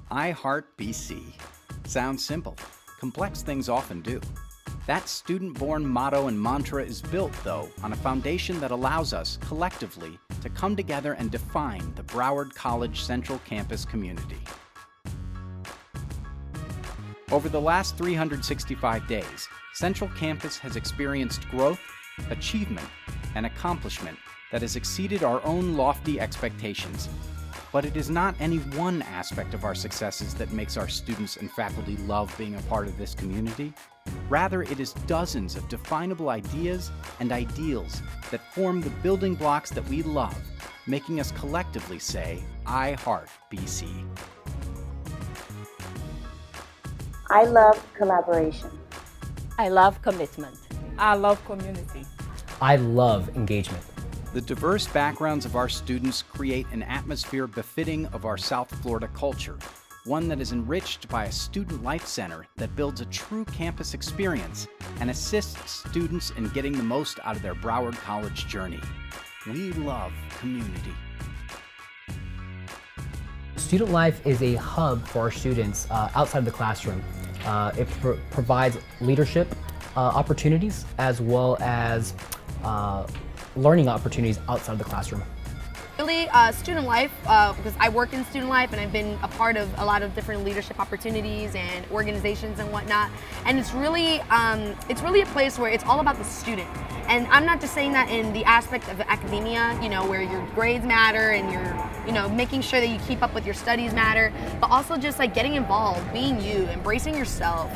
I Heart BC. Sounds simple. Complex things often do. That student-born motto and mantra is built, though, on a foundation that allows us, collectively, to come together and define the Broward College Central Campus community. Over the last 365 days, Central Campus has experienced growth, achievement, and accomplishment that has exceeded our own lofty expectations. But it is not any one aspect of our successes that makes our students and faculty love being a part of this community. Rather, it is dozens of definable ideas and ideals that form the building blocks that we love, making us collectively say, I Heart BC. I love collaboration. I love commitment. I love community. I love engagement. The diverse backgrounds of our students create an atmosphere befitting of our South Florida culture, one that is enriched by a student life center that builds a true campus experience and assists students in getting the most out of their Broward College journey. We love community. Student life is a hub for our students outside of the classroom. It provides leadership opportunities as well as learning opportunities outside of the classroom. Really, student life, because I work in student life and I've been a part of a lot of different leadership opportunities and organizations and whatnot. And it's really a place where it's all about the student. And I'm not just saying that in the aspect of academia, where your grades matter and you're, making sure that you keep up with your studies matter, but also just like getting involved, being you, embracing yourself,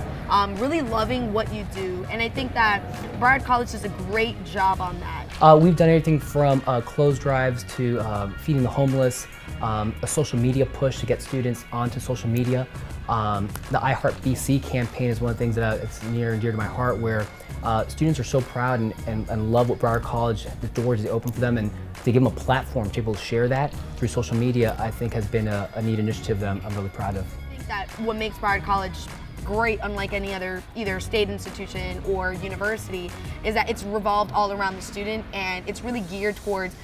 really loving what you do. And I think that Broward College does a great job on that. We've done everything from clothes drives to feeding the homeless, a social media push to get students onto social media. The I Heart BC campaign is one of the things that it's near and dear to my heart, where students are so proud and love what Broward College, the doors they open for them, and to give them a platform to be able to share that through social media, I think has been a neat initiative that I'm really proud of. I think that what makes Broward College great, unlike any other either state institution or university, is that it's revolved all around the student, and it's really geared towards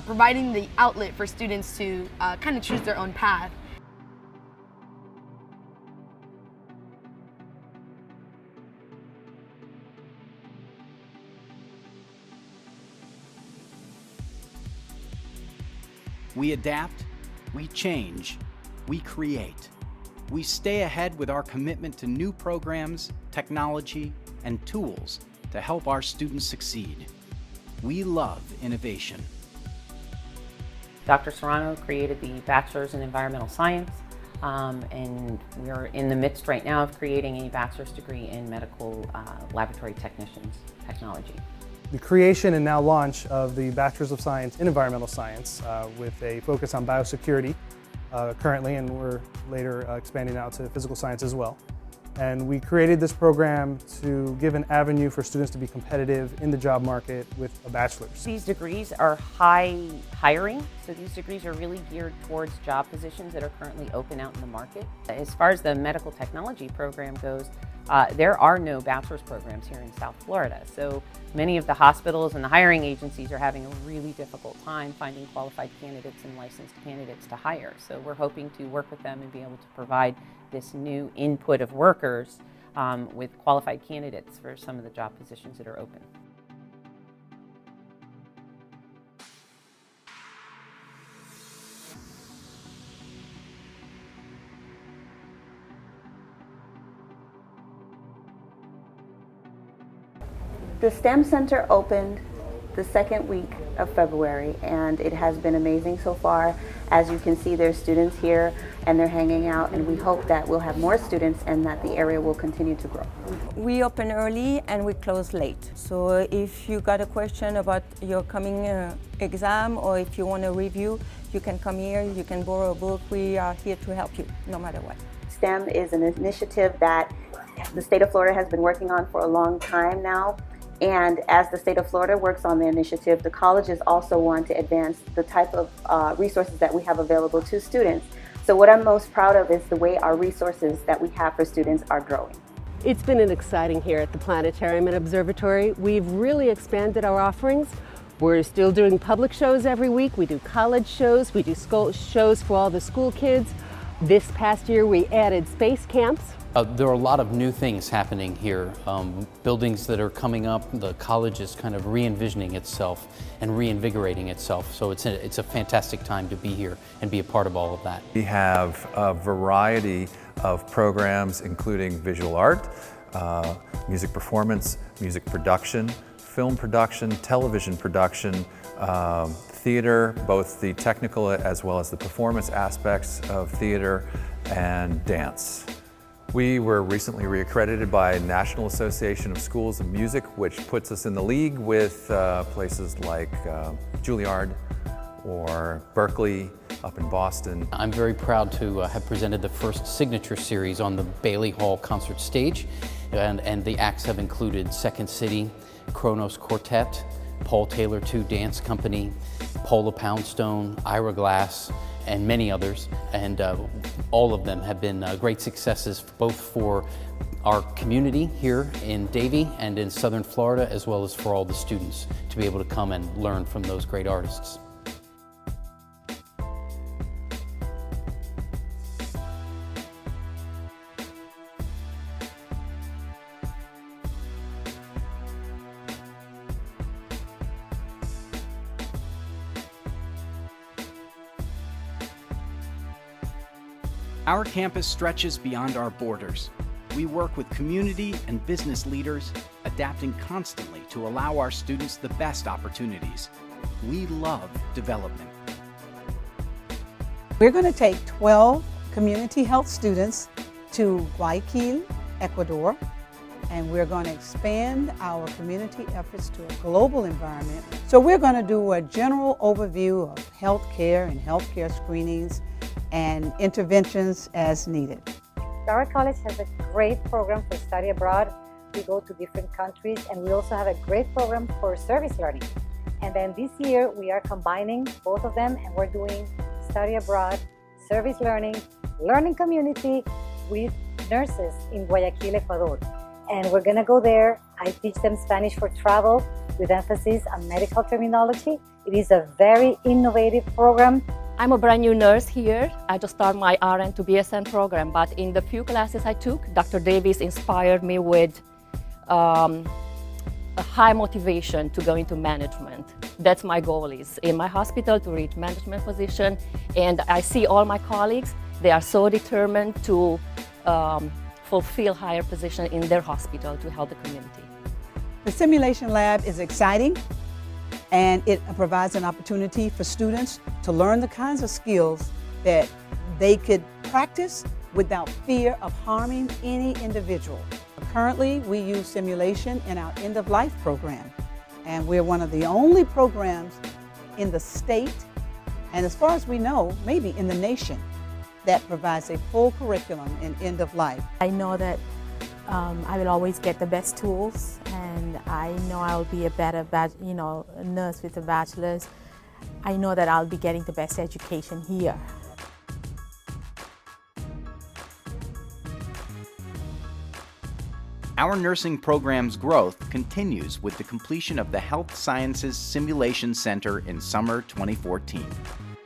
providing the outlet for students to kind of choose their own path. We adapt, we change, we create. We stay ahead with our commitment to new programs, technology, and tools to help our students succeed. We love innovation. Dr. Serrano created the Bachelor's in Environmental Science, and we're in the midst right now of creating a bachelor's degree in medical laboratory technicians technology. The creation and now launch of the Bachelor's of Science in Environmental Science with a focus on biosecurity currently, and we're later expanding out to physical science as well. And we created this program to give an avenue for students to be competitive in the job market with a bachelor's. These degrees are high hiring, so these degrees are really geared towards job positions that are currently open out in the market. As far as the medical technology program goes, there are no bachelor's programs here in South Florida, so many of the hospitals and the hiring agencies are having a really difficult time finding qualified candidates and licensed candidates to hire. So we're hoping to work with them and be able to provide this new input of workers with qualified candidates for some of the job positions that are open. The STEM Center opened the second week of February, and it has been amazing so far. As you can see, there's students here and they're hanging out, and we hope that we'll have more students and that the area will continue to grow. We open early and we close late. So if you got a question about your coming exam, or if you want to review, you can come here, you can borrow a book. We are here to help you no matter what. STEM is an initiative that the state of Florida has been working on for a long time now. And as the state of Florida works on the initiative, the colleges also want to advance the type of resources that we have available to students. So what I'm most proud of is the way our resources that we have for students are growing. It's been an exciting here at the Planetarium and Observatory. We've really expanded our offerings. We're still doing public shows every week. We do college shows. We do school shows for all the school kids. This past year we added space camps. There are a lot of new things happening here. Buildings that are coming up, the college is kind of re-envisioning itself and reinvigorating itself. So it's a fantastic time to be here and be a part of all of that. We have a variety of programs including visual art, music performance, music production, film production, television production, theater, both the technical as well as the performance aspects of theater, and dance. We were recently reaccredited by National Association of Schools of Music, which puts us in the league with places like Juilliard or Berkeley up in Boston. I'm very proud to have presented the first signature series on the Bailey Hall concert stage, and the acts have included Second City, Kronos Quartet, Paul Taylor 2 Dance Company, Paula Poundstone, Ira Glass, and many others, and all of them have been great successes both for our community here in Davie and in Southern Florida, as well as for all the students to be able to come and learn from those great artists. Our campus stretches beyond our borders. We work with community and business leaders, adapting constantly to allow our students the best opportunities. We love development. We're going to take 12 community health students to Guayaquil, Ecuador, and we're going to expand our community efforts to a global environment. So we're going to do a general overview of healthcare and healthcare screenings and interventions as needed. Broward College has a great program for study abroad. We go to different countries, and we also have a great program for service learning. And then this year we are combining both of them, and we're doing study abroad, service learning, learning community with nurses in Guayaquil, Ecuador. And we're gonna go there. I teach them Spanish for travel with emphasis on medical terminology. It is a very innovative program. I'm a brand new nurse here. I just started my RN to BSN program, but in the few classes I took, Dr. Davis inspired me with a high motivation to go into management. That's my goal is in my hospital to reach management position, and I see all my colleagues, they are so determined to fulfill higher position in their hospital to help the community. The simulation lab is exciting, and it provides an opportunity for students to learn the kinds of skills that they could practice without fear of harming any individual. Currently, we use simulation in our end-of-life program, and we're one of the only programs in the state, and as far as we know, maybe in the nation, that provides a full curriculum in end-of-life. I know that I will always get the best tools, and I know I'll be a better nurse with a bachelor's. I know that I'll be getting the best education here. Our nursing program's growth continues with the completion of the Health Sciences Simulation Center in summer 2014.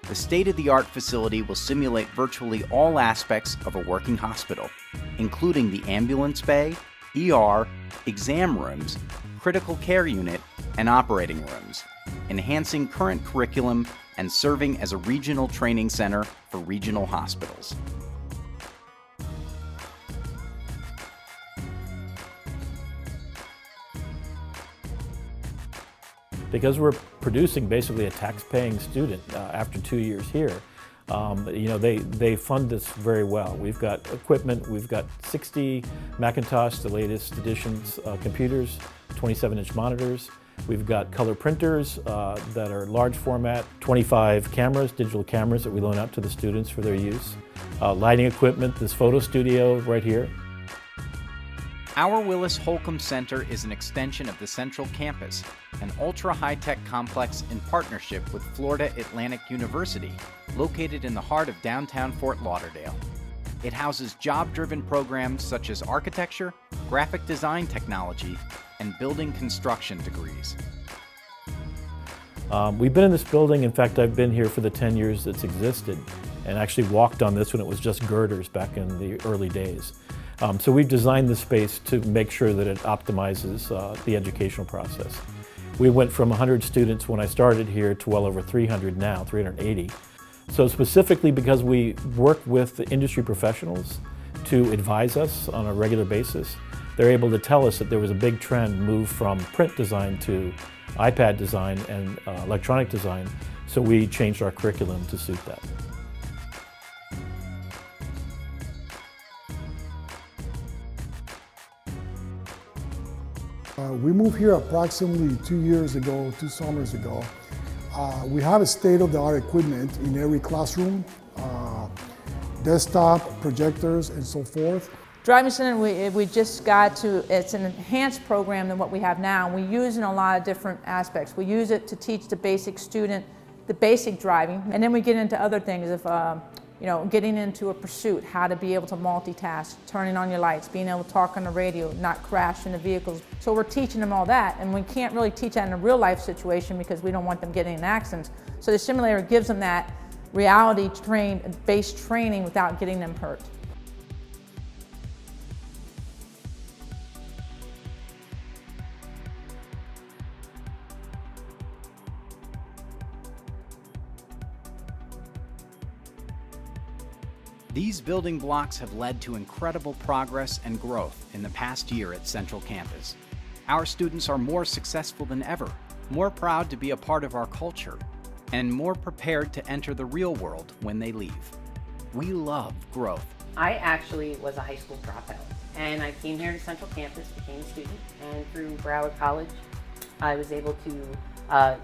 The state-of-the-art facility will simulate virtually all aspects of a working hospital, including the ambulance bay, ER, exam rooms, critical care unit, and operating rooms, enhancing current curriculum and serving as a regional training center for regional hospitals. Because we're producing basically a tax-paying student after 2 years here, they fund us very well. We've got equipment, we've got 60 Macintosh, the latest editions computers, 27-inch monitors. We've got color printers that are large format, 25 cameras, digital cameras that we loan out to the students for their use. Lighting equipment, this photo studio right here. Our Willis Holcomb Center is an extension of the Central Campus, an ultra-high-tech complex in partnership with Florida Atlantic University, located in the heart of downtown Fort Lauderdale. It houses job-driven programs such as architecture, graphic design technology, and building construction degrees. We've been in this building, in fact, I've been here for the 10 years it's existed. and actually walked on this when it was just girders back in the early days. So we've designed the space to make sure that it optimizes the educational process. We went from 100 students when I started here to well over 300 now, 380. So specifically because we work with the industry professionals to advise us on a regular basis, they're able to tell us that there was a big trend move from print design to iPad design and electronic design, so we changed our curriculum to suit that. We moved here approximately 2 years ago, 2 summers ago. We have a state-of-the-art equipment in every classroom, desktop, projectors, and so forth. Driving Center, we just got to, it's an enhanced program than what we have now. We use it in a lot of different aspects. We use it to teach the basic student the basic driving, and then we get into other things of getting into a pursuit, how to be able to multitask, turning on your lights, being able to talk on the radio, not crash into vehicles. So we're teaching them all that, and we can't really teach that in a real life situation because we don't want them getting in accidents. So the simulator gives them that reality-based training without getting them hurt. These building blocks have led to incredible progress and growth in the past year at Central Campus. Our students are more successful than ever, more proud to be a part of our culture, and more prepared to enter the real world when they leave. We love growth. I actually was a high school dropout, and I came here to Central Campus, became a student, and through Broward College, I was able to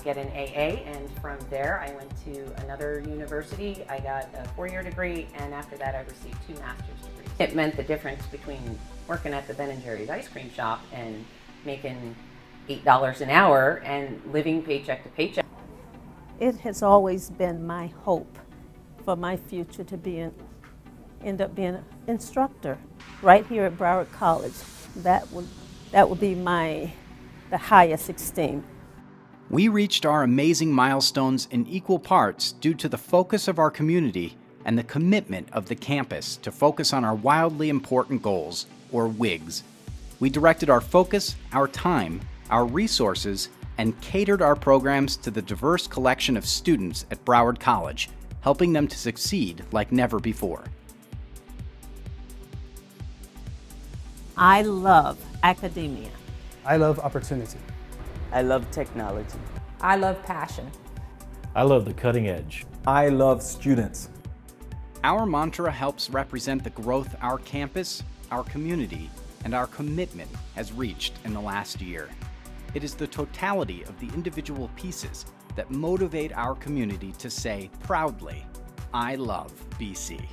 get an AA, and from there I went to another university. I got a 4-year degree, and after that I received 2 master's degrees. It meant the difference between working at the Ben & Jerry's ice cream shop and making $8 an hour and living paycheck to paycheck. It has always been my hope for my future to end up being an instructor right here at Broward College. That would be the highest esteem. We reached our amazing milestones in equal parts due to the focus of our community and the commitment of the campus to focus on our wildly important goals, or WIGs. We directed our focus, our time, our resources, and catered our programs to the diverse collection of students at Broward College, helping them to succeed like never before. I love academia. I love opportunity. I love technology. I love passion. I love the cutting edge. I love students. Our mantra helps represent the growth our campus, our community, and our commitment has reached in the last year. It is the totality of the individual pieces that motivate our community to say proudly, I love BC.